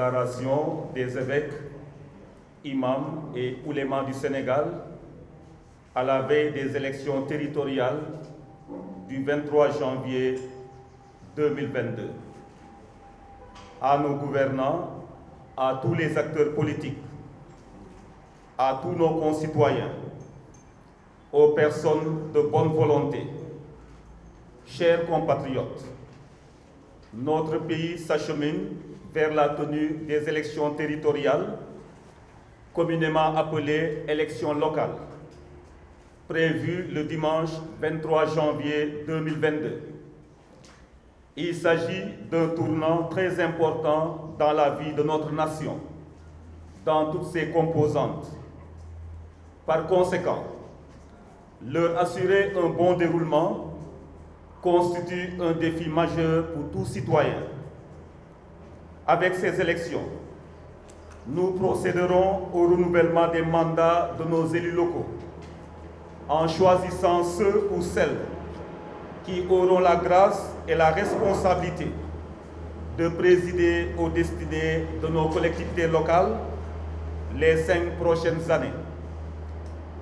déclaration des évêques, imams et oulémas du Sénégal à la veille des élections territoriales du 23 janvier 2022. À nos gouvernants, à tous les acteurs politiques, à tous nos concitoyens, aux personnes de bonne volonté, chers compatriotes, notre pays s'achemine vers la tenue des élections territoriales, communément appelées élections locales, prévues le dimanche 23 janvier 2022. Il s'agit d'un tournant très important dans la vie de notre nation, dans toutes ses composantes. Par conséquent, leur assurer un bon déroulement constitue un défi majeur pour tout citoyen. Avec ces élections, nous procéderons au renouvellement des mandats de nos élus locaux en choisissant ceux ou celles qui auront la grâce et la responsabilité de présider aux destinées de nos collectivités locales les 5 prochaines années.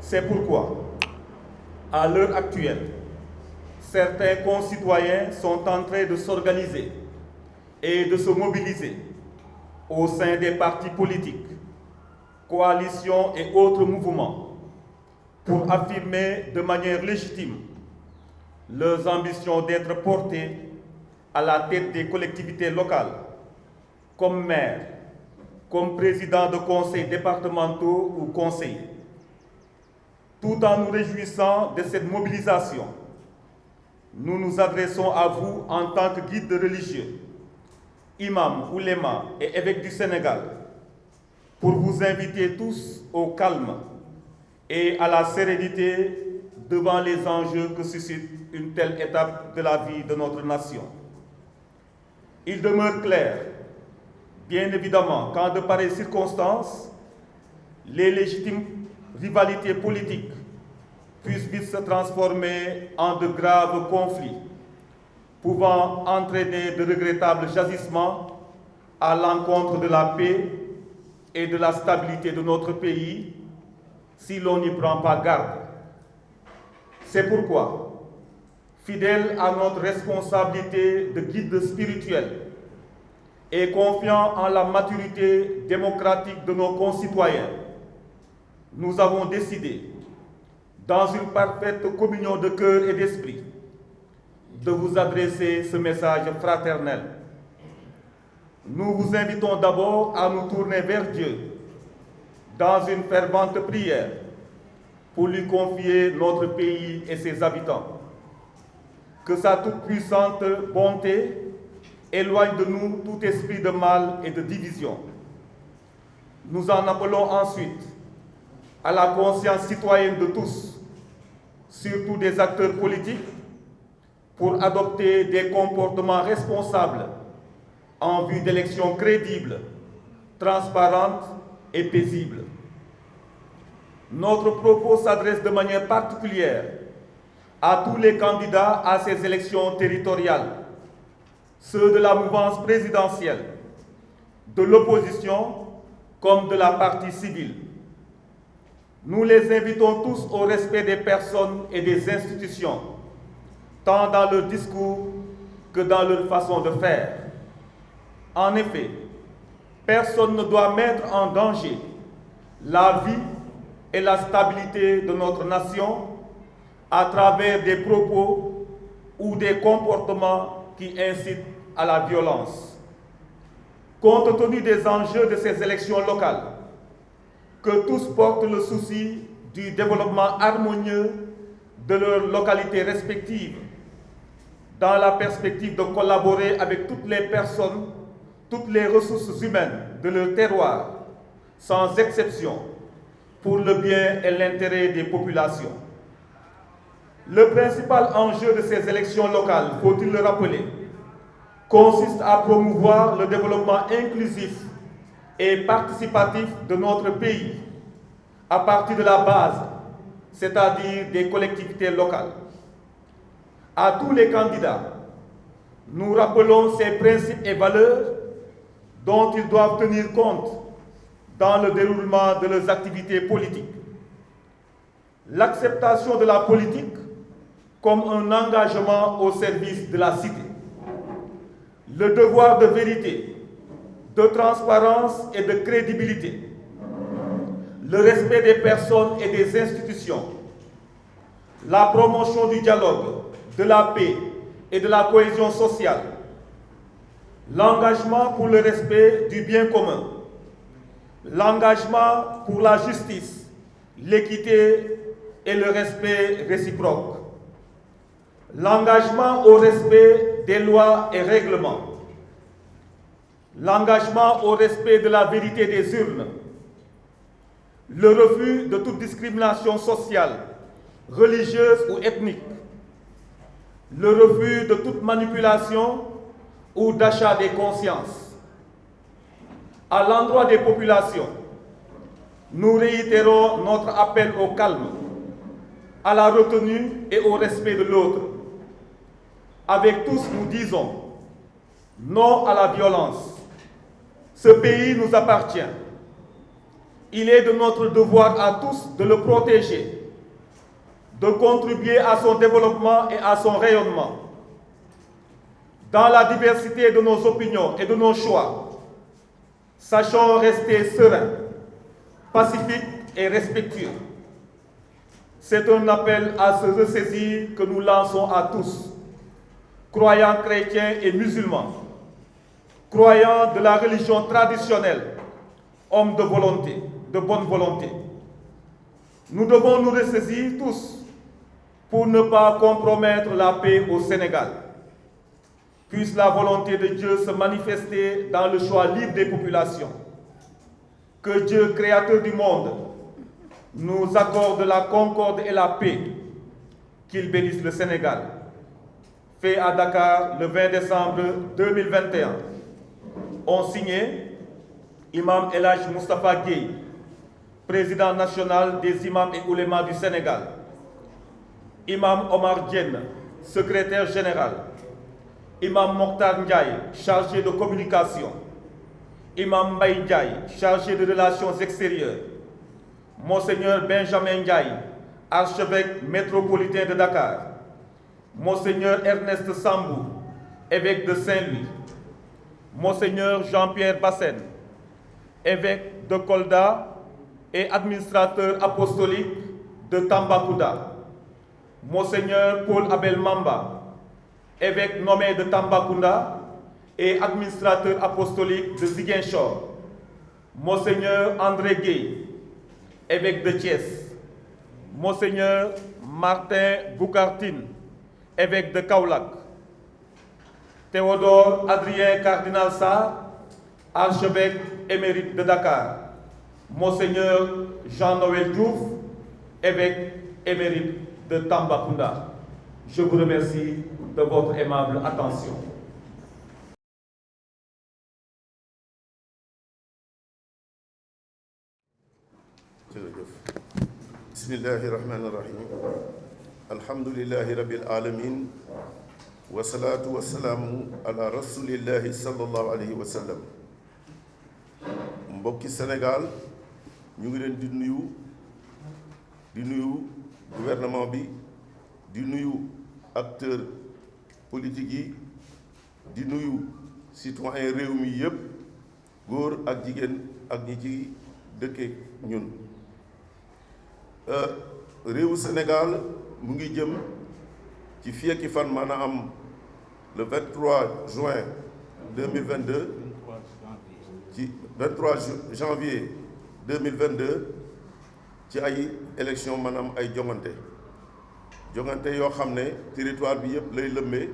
C'est pourquoi, à l'heure actuelle, certains concitoyens sont en train de s'organiser et de se mobiliser au sein des partis politiques, coalitions et autres mouvements pour affirmer de manière légitime leurs ambitions d'être portés à la tête des collectivités locales, comme maire, comme président de conseils départementaux ou conseillers. Tout en nous réjouissant de cette mobilisation, nous nous adressons à vous en tant que guides religieux, imams, oulémas et évêques du Sénégal, pour vous inviter tous au calme et à la sérénité devant les enjeux que suscite une telle étape de la vie de notre nation. Il demeure clair, bien évidemment, qu'en de pareilles circonstances, les légitimes rivalités politiques puissent vite se transformer en de graves conflits, pouvant entraîner de regrettables jagissements à l'encontre de la paix et de la stabilité de notre pays si l'on n'y prend pas garde. C'est pourquoi, fidèles à notre responsabilité de guide spirituel et confiants en la maturité démocratique de nos concitoyens, nous avons décidé, dans une parfaite communion de cœur et d'esprit, de vous adresser ce message fraternel. Nous vous invitons d'abord à nous tourner vers Dieu dans une fervente prière pour lui confier notre pays et ses habitants. Que sa toute-puissante bonté éloigne de nous tout esprit de mal et de division. Nous en appelons ensuite à la conscience citoyenne de tous, surtout des acteurs politiques, pour adopter des comportements responsables en vue d'élections crédibles, transparentes et paisibles. Notre propos s'adresse de manière particulière à tous les candidats à ces élections territoriales, ceux de la mouvance présidentielle, de l'opposition comme de la partie civile. Nous les invitons tous au respect des personnes et des institutions, tant dans leur discours que dans leur façon de faire. En effet, personne ne doit mettre en danger la vie et la stabilité de notre nation à travers des propos ou des comportements qui incitent à la violence. Compte tenu des enjeux de ces élections locales, que tous portent le souci du développement harmonieux de leurs localités respectives, dans la perspective de collaborer avec toutes les personnes, toutes les ressources humaines de leur terroir, sans exception, pour le bien et l'intérêt des populations. Le principal enjeu de ces élections locales, faut-il le rappeler, consiste à promouvoir le développement inclusif et participatif de notre pays, à partir de la base, c'est-à-dire des collectivités locales. À tous les candidats, nous rappelons ces principes et valeurs dont ils doivent tenir compte dans le déroulement de leurs activités politiques. L'acceptation de la politique comme un engagement au service de la cité. Le devoir de vérité, de transparence et de crédibilité. Le respect des personnes et des institutions. La promotion du dialogue, de la paix et de la cohésion sociale. L'engagement pour le respect du bien commun. L'engagement pour la justice, l'équité et le respect réciproque. L'engagement au respect des lois et règlements. L'engagement au respect de la vérité des urnes. Le refus de toute discrimination sociale, religieuse ou ethnique. Le refus de toute manipulation ou d'achat des consciences. À l'endroit des populations, nous réitérons notre appel au calme, à la retenue et au respect de l'autre. Avec tous, nous disons non à la violence. Ce pays nous appartient. Il est de notre devoir à tous de le protéger, de contribuer à son développement et à son rayonnement. Dans la diversité de nos opinions et de nos choix, sachons rester sereins, pacifiques et respectueux. C'est un appel à se ressaisir que nous lançons à tous, croyants chrétiens et musulmans, croyants de la religion traditionnelle, hommes de volonté, de bonne volonté. Nous devons nous ressaisir tous pour ne pas compromettre la paix au Sénégal. Puisse la volonté de Dieu se manifester dans le choix libre des populations. Que Dieu, créateur du monde, nous accorde la concorde et la paix. Qu'il bénisse le Sénégal. Fait à Dakar le 20 décembre 2021. Ont signé Imam El Hadj Moustapha Gueye, président national des imams et oulémas du Sénégal. Imam Omar Diène, secrétaire général. Imam Mokhtar Ndiaye, chargé de communication. Imam Mbaye Ndiaye, chargé de relations extérieures. Monseigneur Benjamin Ndiaye, archevêque métropolitain de Dakar. Monseigneur Ernest Sambou, évêque de Saint-Louis. Monseigneur Jean-Pierre Bassène, évêque de Kolda et administrateur apostolique de Tambacounda. Monseigneur Paul Abel Mamba, évêque nommé de Tambacounda et administrateur apostolique de Ziguinchor. Monseigneur André Gueye, évêque de Thiès. Monseigneur Martin Boukartine, évêque de Kaolack. Théodore Adrien Cardinal Sarr, archevêque émérite de Dakar. Monseigneur Jean-Noël Diouf, évêque émérite de Tambacounda. Je vous remercie de votre aimable attention. Bismillahi rahmani rahim. Alhamdulillahi rabbil alamin. Wassalatu wassalamu ala rasulillahi sallallahu alayhi wa sallam. Mbokki Sénégal, ñu ngi leen di nuyu gouvernement bi, di nuyu acteurs politiques yi, di nuyu citoyens réew mi yépp, góor ak jigéen ak ñi ci dëkke ñun. Réewu Sénégal mu ngi jëm ci fii ak fan maanaam le 23 juin 2022 ci 23 janvier 2022 ci ay élection maanaam ay jongante yoo xam ne territoire bi yëpp lay lëmbee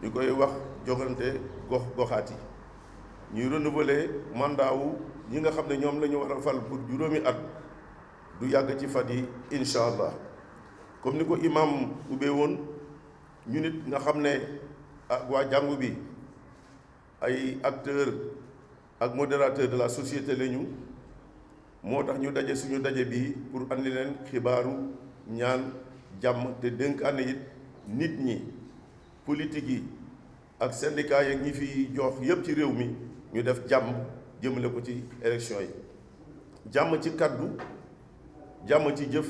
ñu koy wax jongante goxaat yi ñuy renouveler mandat wu ñi nga xam ne ñoom la ñu war a fal pour juróomi at du yàgg ci fan yi incha allah comme ni ko imam ubbee woon ñu nit nga xam ne ak waa jàngu bi ay acteurs ak modérateurs de la société lañu moo tax ñu daje suñu daje bii pour andi leen xibaaru ñaan jàmm te dénkaane it nit ñi politique yi ak syndicat yeeg ñi fi jox yépp ci réew mi ñu def jàmm jëmale ko ci élection yi jàmm ci kaddu jàmm ci jëf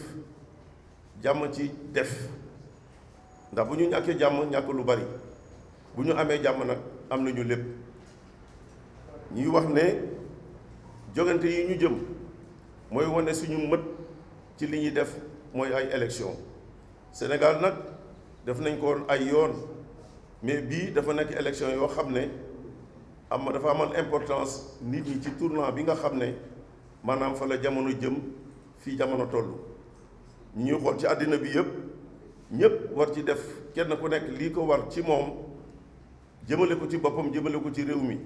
jàmm ci def ndax bu ñu ñàkkee jàmm ñàkk lu bari bu ñu amee jàmm nag am nañu lépp ñuy wax ne jogante yi ñu jëm mooy wane suñu mët ci li ñuy def mooy ay élection Sénégal nag def nañ ko ay yoon mais bii dafa nekk élection yoo xam ne dafa amoon importance nit ñi ci tournant bi nga xam ne maanaam fa la jamono jëm fii jamono toll ñu ñuy xool ci àddina bi yëpp ñëpp war ci def kenn ku nekk lii ko war ci moom jëmale ko ci boppam jëmale ko ci réew mi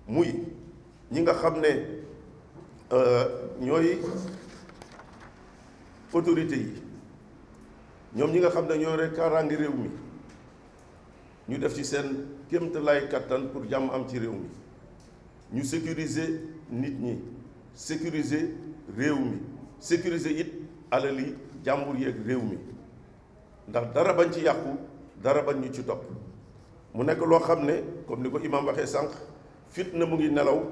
muy ñi nga xam ne ñooy autorités yi ñoom ñi nga xam ne ñoo rek kaaraange réew mi ñu def ci seen kéemtalaay kattan pour jàmm am ci réew mi ñu sécuriser nit ñi sécuriser réew mi sécuriser it alali jàmbur yeeg réew mi ndax dara bañ ci yàqu dara bañ ñu ci topp mu nekk loo xam ne comme ni ko imam waxee sànq fitna mu ngi nelaw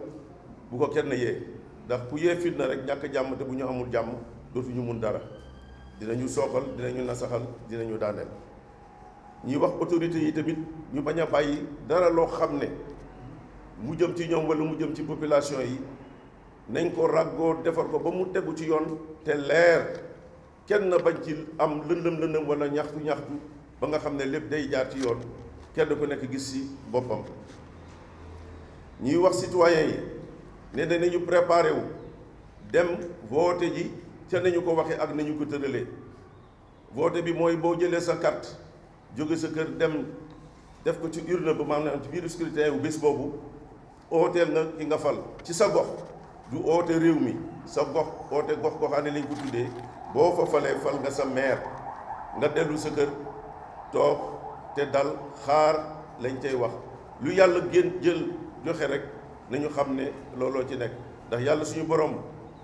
bu ko kenn yee ndax ku yee fitna rek ñàkk jàmm te bu ñu amul jàmm dootuñu mun dara dinañu sookal dinañu nasaxal dinañu daaneel ñuy wax autorités yi tamit ñu bañ a bàyyi dara loo xam ne mu jëm ci ñoom wala mu jëm ci population yi nañ ko ràggoo defar ko ba mu tegu ci yoon te leer kenn bañ ci am lëndëm wala ñaxtu ba nga xam ne lépp day jaar ci yoon kenn ku nekk gis ci boppam ñuy wax citoyens yi ne danañu préparé wu dem voté ji ca nañu ko waxee ak nañu ko tëralee voté bi mooy boo jëlee sa carte jóge sa kër dem def ko ci urne ba maanaam ci biir scrutin wu bés boobu ooteel nga ki nga fal ci sa gox du oote réew mi sa gox oote gox goxaane lañ ko tuddee boo fa falee fal nga sa maire nga dellu sa kër toog te dal xaar lañ cay wax lu yàlla gën jël joxe rek nañu xam ne looloo ci nekk ndax yàlla suñu borom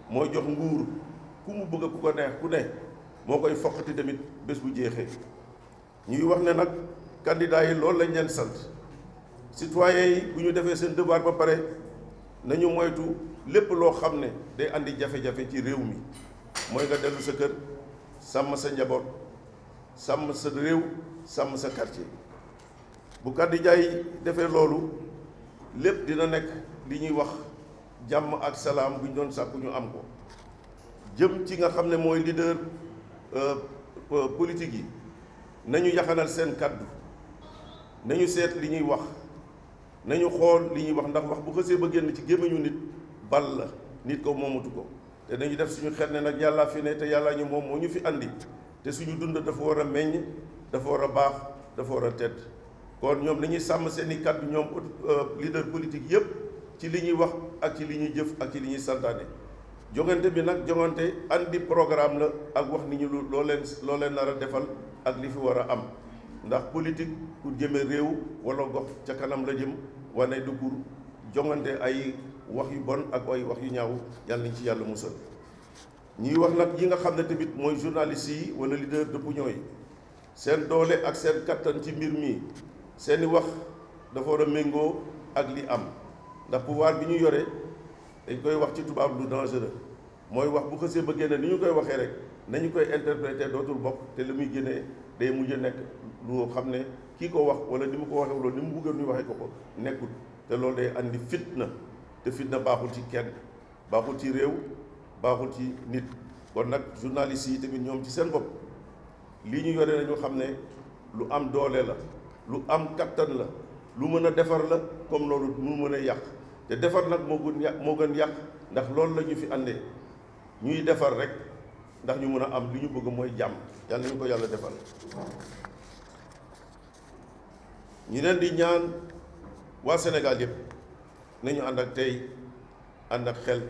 mooy jox nguur ku mu bëgg ku ko neex ku ne moo koy foqati tamit bés bu jeexee ñuy wax ne nag candidat yi loolu lañ leen sant citoyens yi bu ñu defee seen devoir ba pare nañu moytu lépp loo xam ne day andi jafe-jafe ci réew mi mooy nga dellu sa kër sàmm sa njaboot sàmm sa réew sàmm sa quartier bu candidat yi defee loolu lépp dina nekk li ñuy wax jàmm ak salaam bu ñu doon sàkku ñu am ko jëm ci nga xam ne mooy leader politique yi nañu yaxanal seen kàddu nañu seet li ñuy wax nañu xool li ñuy wax ndax wax bu xësee ba génn ci gémmiñu nit bal la nit ko moomatu ko te nañu def suñu xel ne nag yàllaa fi ne te yàllaa ñu moom moo ñu fi andi te suñu dund dafa war a meññ dafa war a baax dafa war a tedd kon ñoom dañuy sàmm seen i kàddu ñoom leader politique yépp ci li ñuy wax ak ci li ñuy jëf ak ci li ñuy santaane jongante bi nag jongante andi programme la ak wax nit ñi loo leen nar a defal ak li fi war a am ndax politique pour jëme réew wala gox ca kanam la jëm wane du pour jongante ay wax yu bon ak ay wax yu ñaaw yàlla nañ ci yàlla musal ñuy wax nag yi nga xam ne tamit mooy journalistes yi wala leader d'opinion yi seen doole ak seen kattan ci mbir mi seeni wax dafa war a méngoo ak li am ndax pouvoir bi ñu yore dañ koy wax ci tubaab lu dangereux mooy wax bu xësee ba génne ni ñu koy waxee rek nañu koy interpréter dootul bokk te li muy génnee day mujj nekk lu xam ne kii ko wax wala ni mu ko waxee wala ni mu bëggoon ñu waxee ko nekkul te loolu day andi fitna te fitna baaxul ci kenn baaxul ci réew baaxul ci nit kon nag journalistes yi tamit ñoom ci seen bopp lii ñu yore nañu xam ne lu am doole la lu am kattan la lu mën a defar la comme loolu mu mën a yàq te defar nag moo gën yàq ndax loolu la ñu fi àndee ñuy defar rek ndax ñu mën a am li ñu bëgg mooy jàmm yàlla nañu ko yàlla defal ñu leen di ñaan waa Sénégal yëpp nañu ànd ak tey ànd ak xel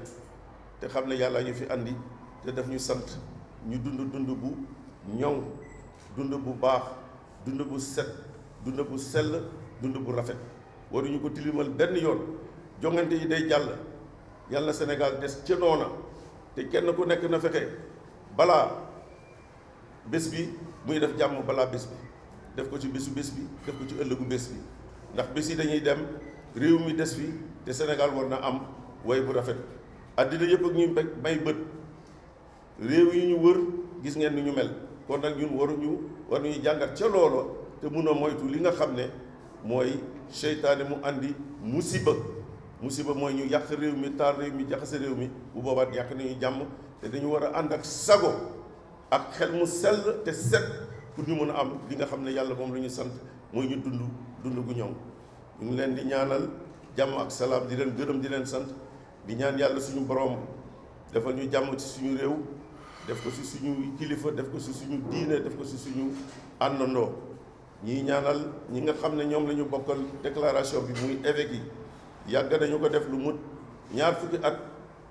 te xam ne yàlla ñu fi andi te daf ñu sant ñu dund bu ñoŋ dund bu baax dund bu set dund bu sell dund bu rafet waruñu ko tilimal benn yoon jongante yi day jàll yàlla Sénégal des ca noona te kenn ku nekk na fexe balaa bés bi muy def jàmm balaa bés bi def ko ci bésu bés bi def ko ci ëllëgu bés bi ndax bés yi dañuy dem réew mi des fi te Sénégal war na am way bu rafet àddina yëpp ak ñuy may bët réew yi ñu wër gis ngeen ni ñu mel kon nag ñun war nañu jàngat ca loolo te mun a moytu li nga xam ne mooy seytaane mu andi musiba mooy ñu yàq réew mi taal réew mi jaxase réew mi bu boobaa yàq nañu jàmm te dañu war a ànd ak sago ak xel mu sell te set pour ñu mën a am li nga xam ne yàlla moom la ñu sant mooy ñu dund gu ñoŋ ñu ngi leen di ñaanal jàmm ak salaam di leen gërëm di leen sant di ñaan yàlla suñu borom defal ñu jàmm ci suñu réew def ko ci suñu kilifa def ko ci suñu diine def ko ci suñu àndandoo ñii ñaanal ñi nga xam ne ñoom la ñu bokkal déclaration bi muy évêque yi yàgg nañu ko def lu mut ñaar fukki at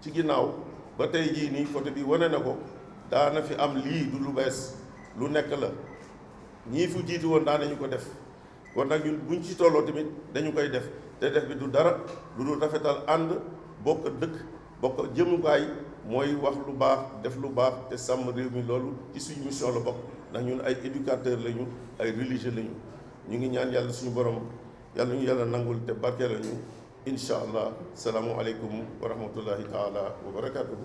ci ginnaaw ba tey jii nii photo bi wane na ko daana fi am lii du lu bees lu nekk la ñii fu jiitu woon daanañu ko def kon nag ñun buñ ci tolloo tamit dañu koy def te def bi du dara lu dul rafetal ànd bokk dëkk bokk jëmukaay mooy wax lu baax def lu baax te sàmm réew mi loolu ci suñu mission la bokk ndax ñun ay éducateur lañu ay religieux lañu ñu ngi ñaan yàlla suñu borom yàlla ñu yàlla nangul te barke lañu incha allah salaamu aleykum wa rahmatullahi taala wa barakatuhu